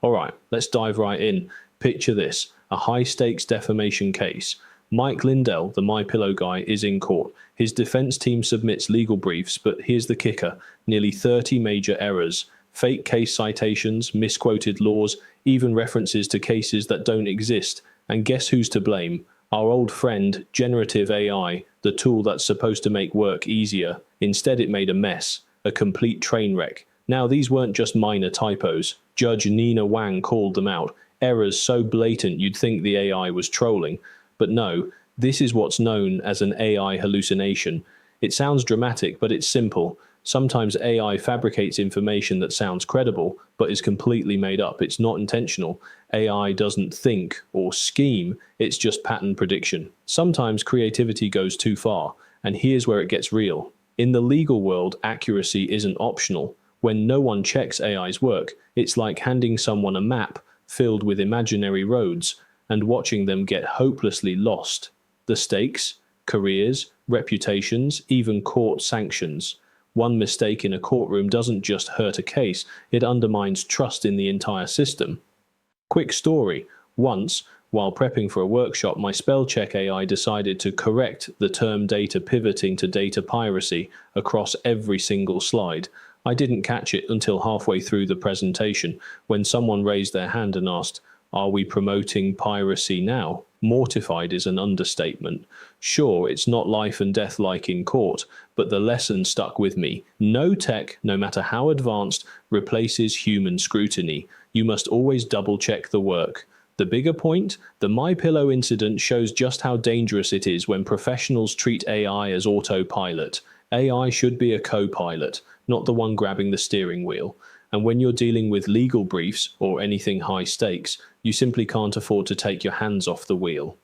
Alright, let's dive right in. Picture this, a high-stakes defamation case. Mike Lindell, the MyPillow guy, is in court. His defense team submits legal briefs, but here's the kicker. Nearly 30 major errors. Fake case citations, misquoted laws, even references to cases that don't exist. And guess who's to blame? Our old friend, generative AI, the tool that's supposed to make work easier. Instead, it made a mess, a complete train wreck. Now, these weren't just minor typos. Judge Nina Wang called them out. Errors so blatant you'd think the AI was trolling. But no, this is what's known as an AI hallucination. It sounds dramatic, but it's simple. Sometimes AI fabricates information that sounds credible, but is completely made up. It's not intentional. AI doesn't think or scheme, it's just pattern prediction. Sometimes creativity goes too far, and here's where it gets real. In the legal world, accuracy isn't optional. When no one checks AI's work, it's like handing someone a map filled with imaginary roads and watching them get hopelessly lost. The stakes, careers, reputations, even court sanctions. One mistake in a courtroom doesn't just hurt a case, it undermines trust in the entire system. Quick story. Once, while prepping for a workshop, my spell check AI decided to correct the term data pivoting to data piracy across every single slide. I didn't catch it until halfway through the presentation, when someone raised their hand and asked, "Are we promoting piracy now?" Mortified is an understatement. Sure, it's not life and death like in court, but the lesson stuck with me. No tech, no matter how advanced, replaces human scrutiny. You must always double-check the work. The bigger point? The MyPillow incident shows just how dangerous it is when professionals treat AI as autopilot. AI should be a co-pilot, not the one grabbing the steering wheel. And when you're dealing with legal briefs or anything high stakes, you simply can't afford to take your hands off the wheel.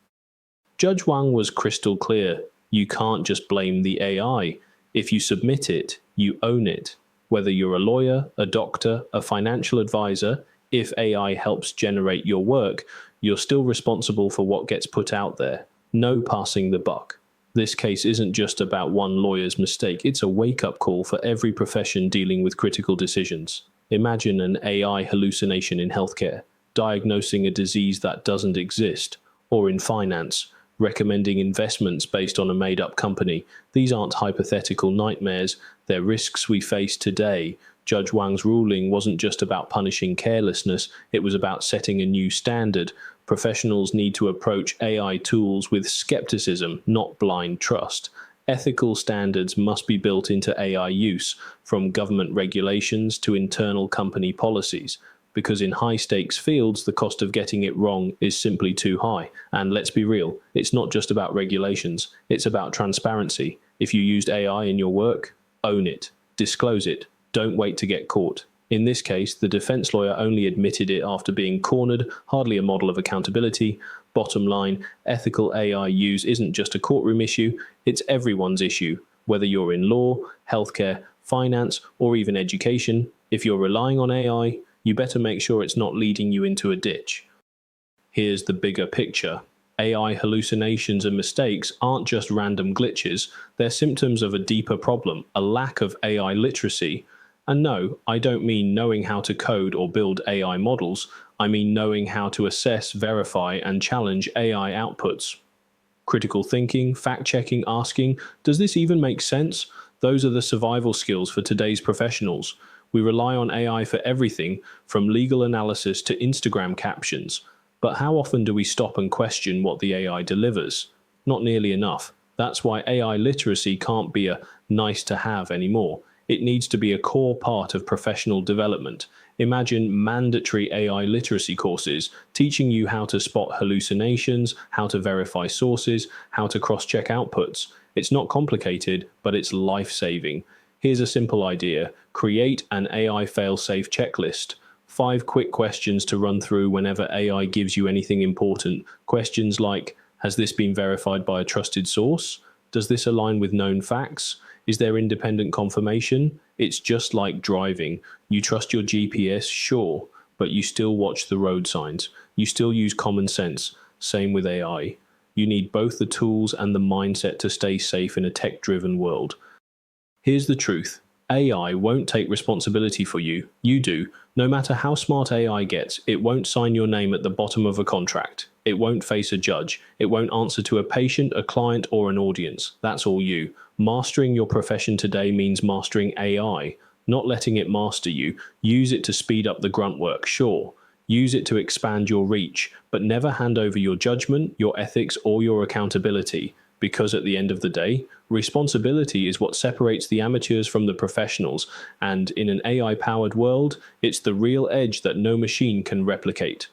Judge Wang was crystal clear. You can't just blame the AI. If you submit it, you own it. Whether you're a lawyer, a doctor, a financial advisor, if AI helps generate your work, you're still responsible for what gets put out there. No passing the buck. This case isn't just about one lawyer's mistake, it's a wake-up call for every profession dealing with critical decisions. Imagine an AI hallucination in healthcare, diagnosing a disease that doesn't exist, or in finance, recommending investments based on a made-up company. These aren't hypothetical nightmares, they're risks we face today. Judge Wang's ruling wasn't just about punishing carelessness, it was about setting a new standard. Professionals need to approach AI tools with skepticism, not blind trust. Ethical standards must be built into AI use, from government regulations to internal company policies, because in high-stakes fields, the cost of getting it wrong is simply too high. And let's be real, it's not just about regulations, it's about transparency. If you used AI in your work, own it, disclose it, don't wait to get caught. In this case, the defense lawyer only admitted it after being cornered, hardly a model of accountability. Bottom line, ethical AI use isn't just a courtroom issue, it's everyone's issue. Whether you're in law, healthcare, finance, or even education, if you're relying on AI, you better make sure it's not leading you into a ditch. Here's the bigger picture. AI hallucinations and mistakes aren't just random glitches, they're symptoms of a deeper problem, a lack of AI literacy. And no, I don't mean knowing how to code or build AI models. I mean knowing how to assess, verify, and challenge AI outputs. Critical thinking, fact-checking, asking, does this even make sense? Those are the survival skills for today's professionals. We rely on AI for everything, from legal analysis to Instagram captions. But how often do we stop and question what the AI delivers? Not nearly enough. That's why AI literacy can't be a nice-to-have anymore. It needs to be a core part of professional development. Imagine mandatory AI literacy courses teaching you how to spot hallucinations, how to verify sources, how to cross-check outputs. It's not complicated, but it's life-saving. Here's a simple idea. Create an AI fail-safe checklist. 5 quick questions to run through whenever AI gives you anything important. Questions like, has this been verified by a trusted source? Does this align with known facts? Is there independent confirmation? It's just like driving. You trust your GPS, sure, but you still watch the road signs. You still use common sense. Same with AI. You need both the tools and the mindset to stay safe in a tech-driven world. Here's the truth. AI won't take responsibility for you. You do. No matter how smart AI gets, it won't sign your name at the bottom of a contract. It won't face a judge. It won't answer to a patient, a client, or an audience. That's all you. Mastering your profession today means mastering AI, not letting it master you. Use it to speed up the grunt work, sure. Use it to expand your reach, but never hand over your judgment, your ethics, or your accountability. Because at the end of the day, responsibility is what separates the amateurs from the professionals, and in an AI-powered world, it's the real edge that no machine can replicate.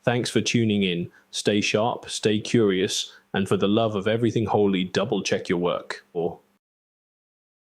Thanks for tuning in. Stay sharp, stay curious, and for the love of everything holy, double-check your work. Or